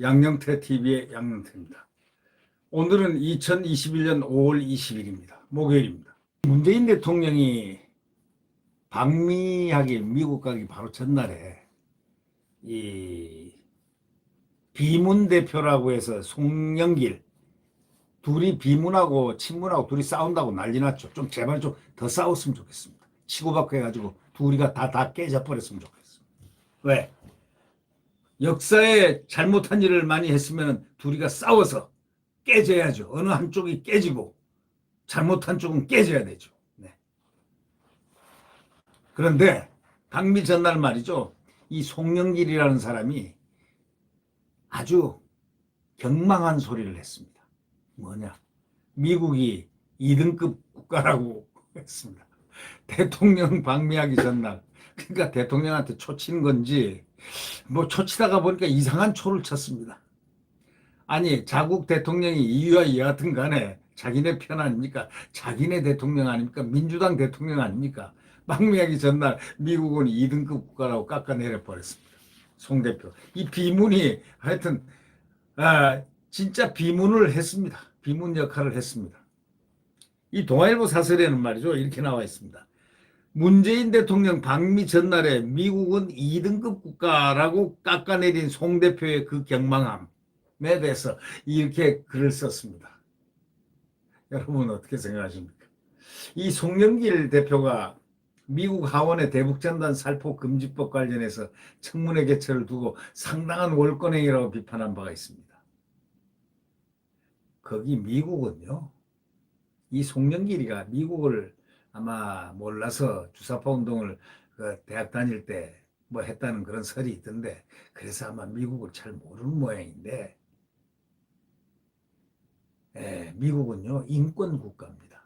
양영태 TV의 양영태입니다. 오늘은 2021년 5월 20일입니다. 목요일입니다. 문재인 대통령이 방미하기 미국 가기 바로 전날에 이 비문 대표라고 해서 송영길 둘이 비문하고 친문하고 둘이 싸운다고 난리 났죠. 좀 제발 좀 더 싸웠으면 좋겠습니다. 치고받고 해가지고 둘이가 다 깨져버렸으면 좋겠습니다. 왜? 역사에 잘못한 일을 많이 했으면 둘이가 싸워서 깨져야죠. 어느 한쪽이 깨지고 잘못한 쪽은 깨져야 되죠. 네. 그런데 방미 전날 말이죠. 이 송영길이라는 사람이 아주 경망한 소리를 했습니다. 뭐냐? 미국이 2등급 국가라고 했습니다. 대통령 방미하기 전날. 그러니까 대통령한테 초친 건지 뭐 초치다가 보니까 이상한 초를 쳤습니다. 아니 자국 대통령이 이유와 여하튼 간에 자기네 편 아닙니까? 자기네 대통령 아닙니까? 민주당 대통령 아닙니까? 방미하기 전날 미국은 2등급 국가라고 깎아내려 버렸습니다. 송 대표. 이 비문이 하여튼 진짜 비문을 했습니다. 비문 역할을 했습니다. 이 동아일보 사설에는 말이죠. 이렇게 나와 있습니다. 문재인 대통령 방미 전날에 미국은 2등급 국가라고 깎아내린 송 대표의 그 경망함에 대해서 이렇게 글을 썼습니다. 여러분 어떻게 생각하십니까? 이 송영길 대표가 미국 하원의 대북전단 살포 금지법 관련해서 청문회 개최를 두고 상당한 월권행위라고 비판한 바가 있습니다. 거기 미국은요, 이 송영길이가 미국을 아마 몰라서 주사파 운동을 대학 다닐 때 뭐 했다는 그런 설이 있던데, 그래서 아마 미국을 잘 모르는 모양인데, 미국은요 인권 국가입니다.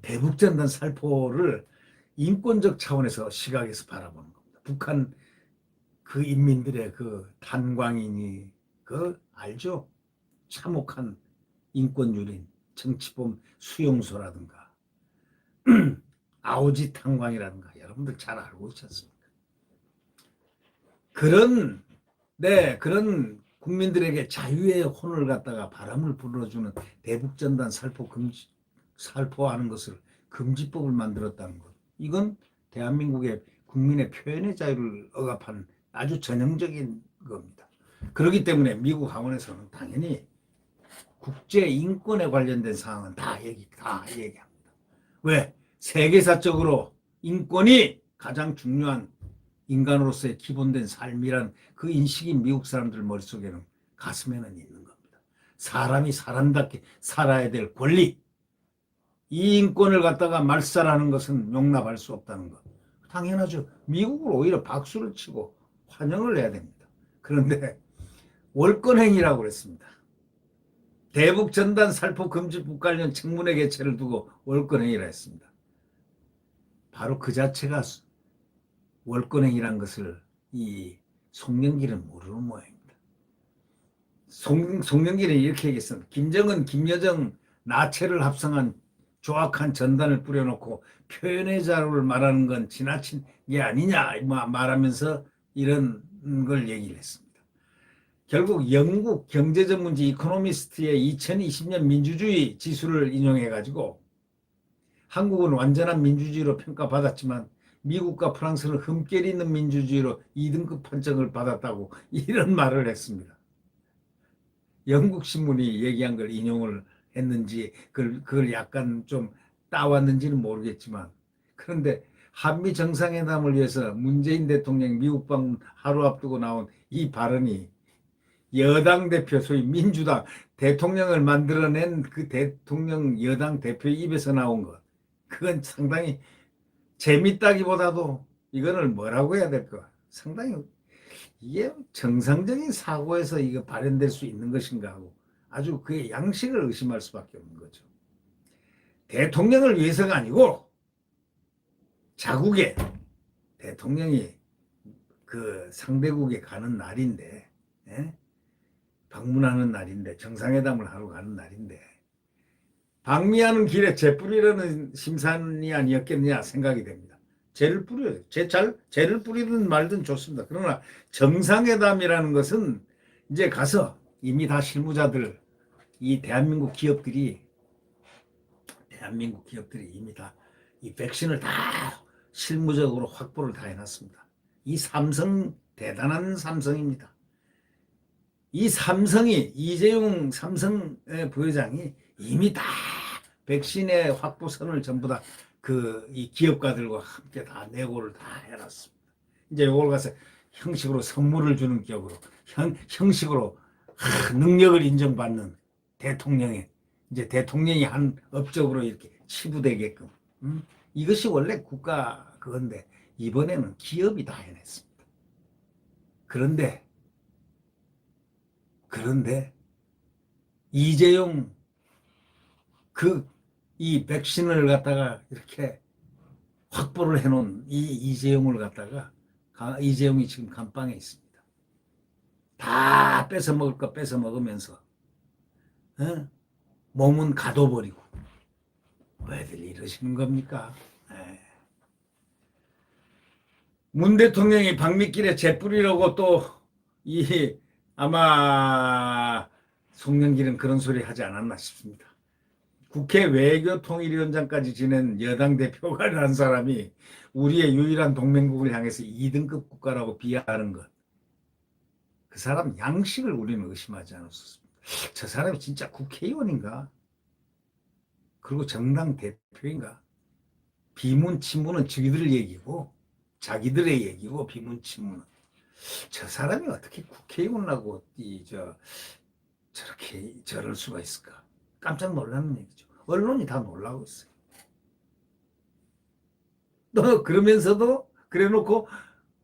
대북전단 살포를 인권적 차원에서 시각에서 바라보는 겁니다. 북한 그 인민들의 그 탄광인이 그 알죠? 참혹한 인권유린, 정치범 수용소라든가 아오지 탄광이라든가 여러분들 잘 알고 있지 않습니까? 그런 국민들에게 자유의 혼을 갖다가 바람을 불어주는 대북전단 살포하는 것을 금지법을 만들었다는 것. 이건 대한민국의 국민의 표현의 자유를 억압한 아주 전형적인 겁니다. 그렇기 때문에 미국 하원에서는 당연히 국제 인권에 관련된 사항은 다 얘기합니다. 왜? 세계사적으로 인권이 가장 중요한 인간으로서의 기본된 삶이란 그 인식이 미국 사람들 머릿속에는 가슴에는 있는 겁니다. 사람이 사람답게 살아야 될 권리, 이 인권을 갖다가 말살하는 것은 용납할 수 없다는 것. 당연하죠. 미국을 오히려 박수를 치고 환영을 해야 됩니다. 그런데 월권행위라고 그랬습니다. 대북전단 살포 금지법 관련 청문회 개최를 두고 월권행위라 했습니다. 바로 그 자체가 월권행위란 것을 이 송영길은 모르는 모양입니다. 송영길은 이렇게 얘기했습니다. 김정은, 김여정, 나체를 합성한 조악한 전단을 뿌려놓고 표현의 자유를 말하는 건 지나친 게 아니냐 말하면서 이런 걸 얘기를 했습니다. 결국 영국 경제전문지 이코노미스트의 2020년 민주주의 지수를 인용해가지고 한국은 완전한 민주주의로 평가받았지만 미국과 프랑스는 흠결 있는 민주주의로 2등급 판정을 받았다고 이런 말을 했습니다. 영국 신문이 얘기한 걸 인용을 했는지 그걸 약간 좀 따왔는지는 모르겠지만, 그런데 한미 정상회담을 위해서 문재인 대통령 미국 방문 하루 앞두고 나온 이 발언이 여당 대표, 소위 민주당 대통령을 만들어낸 그 대통령 여당 대표의 입에서 나온 것, 그건 상당히 재밌다기보다도 이거는 뭐라고 해야 될까? 상당히 이게 정상적인 사고에서 이거 발현될 수 있는 것인가 하고 아주 그의 양식을 의심할 수밖에 없는 거죠. 대통령을 위해서가 아니고 자국의 대통령이 그 상대국에 가는 날인데, 방문하는 날인데, 정상회담을 하러 가는 날인데 방미하는 길에 재뿌리려는 심산이 아니었겠느냐 생각이 됩니다. 재를 뿌려요. 재를 뿌리든 말든 좋습니다. 그러나 정상회담이라는 것은 이제 가서 이미 다 실무자들, 이 대한민국 기업들이 이미 다 이 백신을 다 실무적으로 확보를 다 해놨습니다. 이 삼성, 대단한 삼성입니다. 이 삼성이, 이재용 삼성의 부회장이 이미 다 백신의 확보선을 전부 다 이 기업가들과 함께 다 내고를 다 해놨습니다. 이제 이걸 가서 형식으로 선물을 주는 격으로, 형식으로 능력을 인정받는 대통령의, 이제 대통령이 한 업적으로 이렇게 치부되게끔. 이것이 원래 국가 그건데, 이번에는 기업이 다 해냈습니다. 그런데 이재용 이 백신을 갖다가 이렇게 확보를 해놓은 이 이재용을 갖다가 이재용이 지금 감방에 있습니다. 다 뺏어 먹을 거 뺏어 먹으면서 몸은 가둬버리고 왜들 이러시는 겁니까? 문 대통령이 박미길에 재 뿌리려고 또 아마 송영길은 그런 소리 하지 않았나 싶습니다. 국회 외교통일위원장까지 지낸 여당 대표가라는 사람이 우리의 유일한 동맹국을 향해서 2등급 국가라고 비하하는 것. 그 사람 양식을 우리는 의심하지 않았습니다. 저 사람이 진짜 국회의원인가? 그리고 정당 대표인가? 비문치문은 저희들 얘기고 자기들의 얘기고 비문치문은. 저 사람이 어떻게 국회의원하고 저렇게 저럴 수가 있을까? 깜짝 놀라는 얘기죠. 언론이 다 놀라고 있어요. 또 그러면서도 그래놓고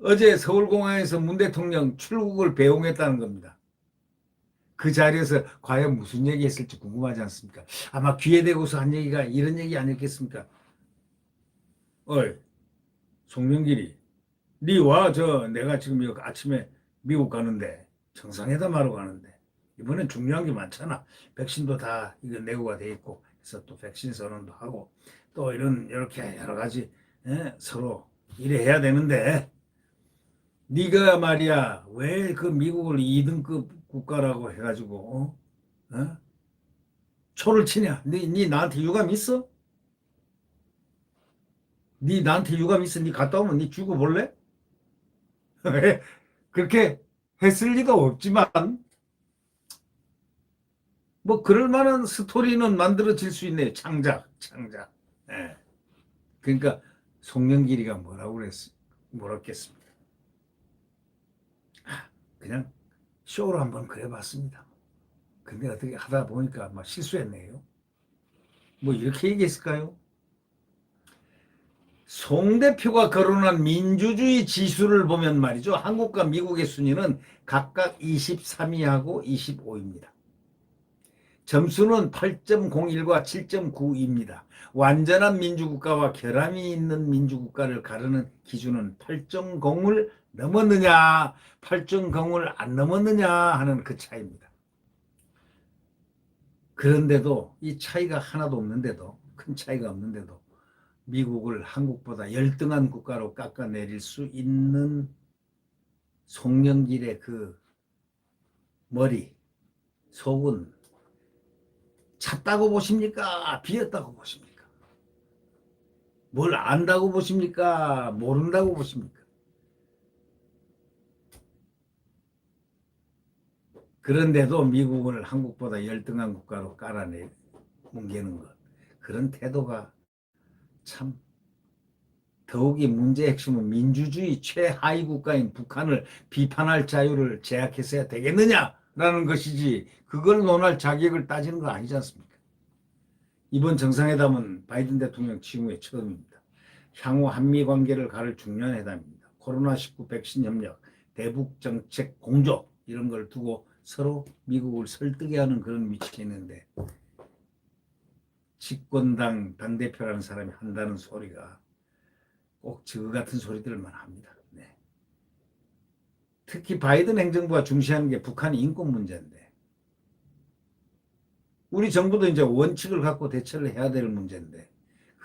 어제 서울공항에서 문 대통령 출국을 배웅했다는 겁니다. 그 자리에서 과연 무슨 얘기 했을지 궁금하지 않습니까? 아마 귀에 대고서 한 얘기가 이런 얘기 아니었겠습니까? 어이, 송영길이 니와 내가 지금 이거 아침에 미국 가는데 정상회담하러 가는데 이번엔 중요한 게 많잖아. 백신도 다 이거 내고가 돼 있고 그래서 또 백신 선언도 하고 또 이렇게 여러 가지 서로 일해야 되는데 네가 말이야 왜 그 미국을 2등급 국가라고 해가지고 초를 치냐? 네 나한테 유감 있어? 네 나한테 유감 있어? 네 갔다 오면 네 죽어볼래? 그렇게 했을 리도 없지만 뭐 그럴 만한 스토리는 만들어질 수 있네요. 창작. 예. 그러니까 송영길이가 뭐라고 뭐랬겠습니까? 그냥 쇼로 한번 그려봤습니다. 근데 어떻게 하다 보니까 막 실수했네요. 뭐 이렇게 얘기했을까요? 송 대표가 거론한 민주주의 지수를 보면 말이죠. 한국과 미국의 순위는 각각 23위하고 25위입니다. 점수는 8.01과 7.92입니다. 완전한 민주국가와 결함이 있는 민주국가를 가르는 기준은 8.0을 넘었느냐, 8.0을 안 넘었느냐 하는 그 차이입니다. 그런데도 이 차이가 하나도 없는데도, 큰 차이가 없는데도 미국을 한국보다 열등한 국가로 깎아내릴 수 있는 송영길의 그 머리, 속은 찼다고 보십니까? 비었다고 보십니까? 뭘 안다고 보십니까? 모른다고 보십니까? 그런데도 미국을 한국보다 열등한 국가로 뭉개는 것. 그런 태도가 참 더욱이 문제의 핵심은 민주주의 최하위 국가인 북한을 비판할 자유를 제약했어야 되겠느냐라는 것이지 그걸 논할 자격을 따지는 거 아니지 않습니까? 이번 정상회담은 바이든 대통령 취임 후 처음입니다. 향후 한미 관계를 가를 중요한 회담입니다. 코로나19 백신 협력, 대북 정책 공조 이런 걸 두고 서로 미국을 설득해 하는 그런 위치에 있는데 집권당 당대표라는 사람이 한다는 소리가 꼭 저거 같은 소리들만 합니다. 네. 특히 바이든 행정부가 중시하는 게 북한의 인권 문제인데 우리 정부도 이제 원칙을 갖고 대처를 해야 될 문제인데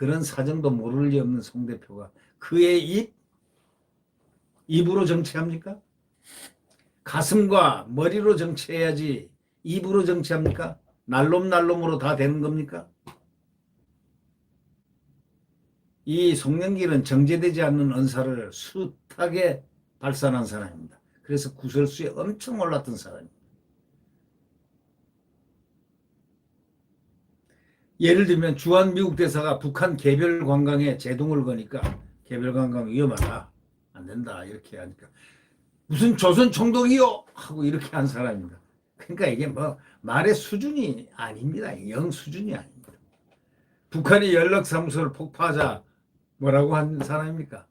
그런 사정도 모를 리 없는 송 대표가 그의 입으로 정치합니까? 가슴과 머리로 정치해야지 입으로 정치합니까? 날롬날롬으로 다 되는 겁니까? 이 송영길은 정제되지 않는 언사를 숱하게 발산한 사람입니다. 그래서 구설수에 엄청 올랐던 사람입니다. 예를 들면 주한 미국 대사가 북한 개별 관광에 제동을 거니까 개별 관광 위험하다, 안 된다 이렇게 하니까 무슨 조선 총독이요 하고 이렇게 한 사람입니다. 그러니까 이게 뭐 말의 수준이 아닙니다. 영 수준이 아닙니다. 북한이 연락사무소를 폭파하자 뭐라고 한 사람입니까?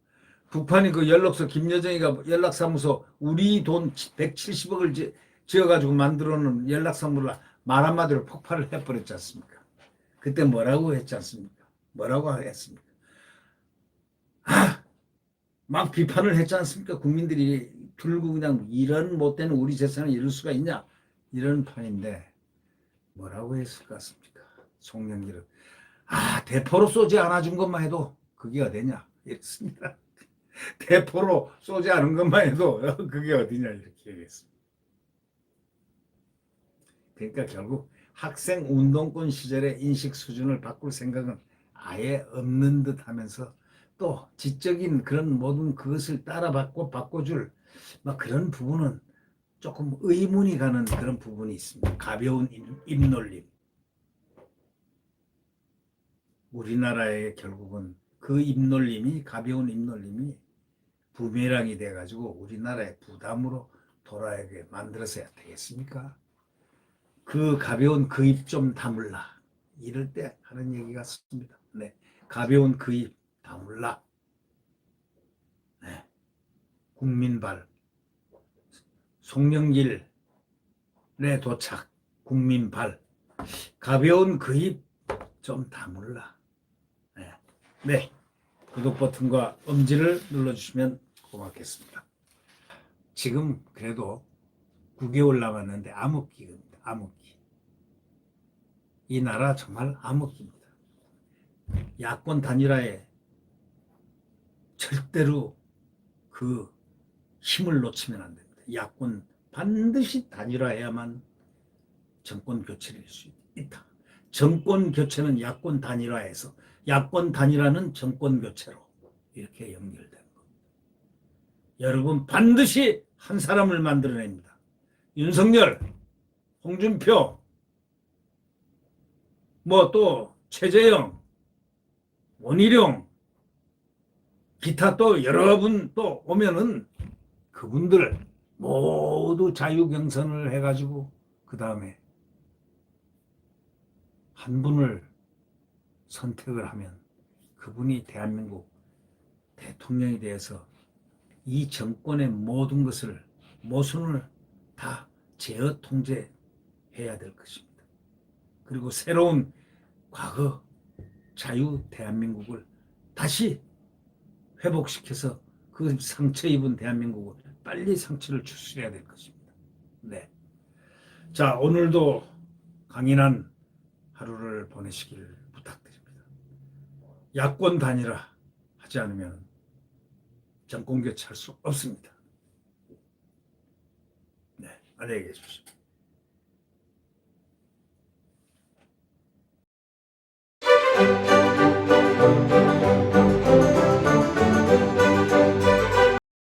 북한이 그 연락소 김여정이가 연락사무소 우리 돈 170억을 지어가지고 만들어 놓은 연락사무소를 말 한마디로 폭발을 해버렸지 않습니까? 그때 뭐라고 했지 않습니까? 뭐라고 했습니까? 막 비판을 했지 않습니까? 국민들이 들고 그냥 이런 못된 우리 재산을 이럴 수가 있냐? 이런 판인데 뭐라고 했을 것 같습니까? 송영길은 대포로 쏘지 않아준 것만 해도 그게 어디냐? 이랬습니다. 대포로 쏘지 않은 것만 해도 그게 어디냐? 이렇게 얘기했습니다. 그러니까 결국 학생 운동권 시절의 인식 수준을 바꿀 생각은 아예 없는 듯 하면서 또 지적인 그런 모든 그것을 따라 바꿔줄 막 그런 부분은 조금 의문이 가는 그런 부분이 있습니다. 가벼운 입놀림. 우리나라의 결국은 그 입놀림이 가벼운 입놀림이 부메랑이 돼가지고 우리나라의 부담으로 돌아오게 만들어서야 되겠습니까? 그 가벼운 그 입 좀 다물라. 이럴 때 하는 얘기 같습니다. 네. 가벼운 그 입 다물라. 네. 국민발. 송영길의 도착. 국민발. 가벼운 그 입 좀 다물라. 네. 네. 구독 버튼과 엄지를 눌러주시면 고맙겠습니다. 지금 그래도 9개월 남았는데 암흑기입니다. 암흑기. 이 나라 정말 암흑기입니다. 야권 단일화에 절대로 그 힘을 놓치면 안 됩니다. 야권 반드시 단일화해야만 정권 교체를 할 수 있다. 정권 교체는 야권 단일화에서 야권 단일화는 정권 교체로 이렇게 연결된 겁니다. 여러분 반드시 한 사람을 만들어냅니다. 윤석열, 홍준표, 뭐 또 최재형, 원희룡, 기타 또 여러분 또 오면은 그분들 모두 자유경선을 해가지고 그 다음에 한 분을 선택을 하면 그분이 대한민국 대통령에 대해서 이 정권의 모든 것을 모순을 다 제어 통제해야 될 것입니다. 그리고 새로운 과거 자유 대한민국을 다시 회복시켜서 그 상처 입은 대한민국을 빨리 상처를 추스려야 될 것입니다. 네. 자, 오늘도 강인한 하루를 보내시길 부탁드립니다. 야권 단일화 하지 않으면 정권 교체할 수 없습니다. 네, 안녕히 계십시오.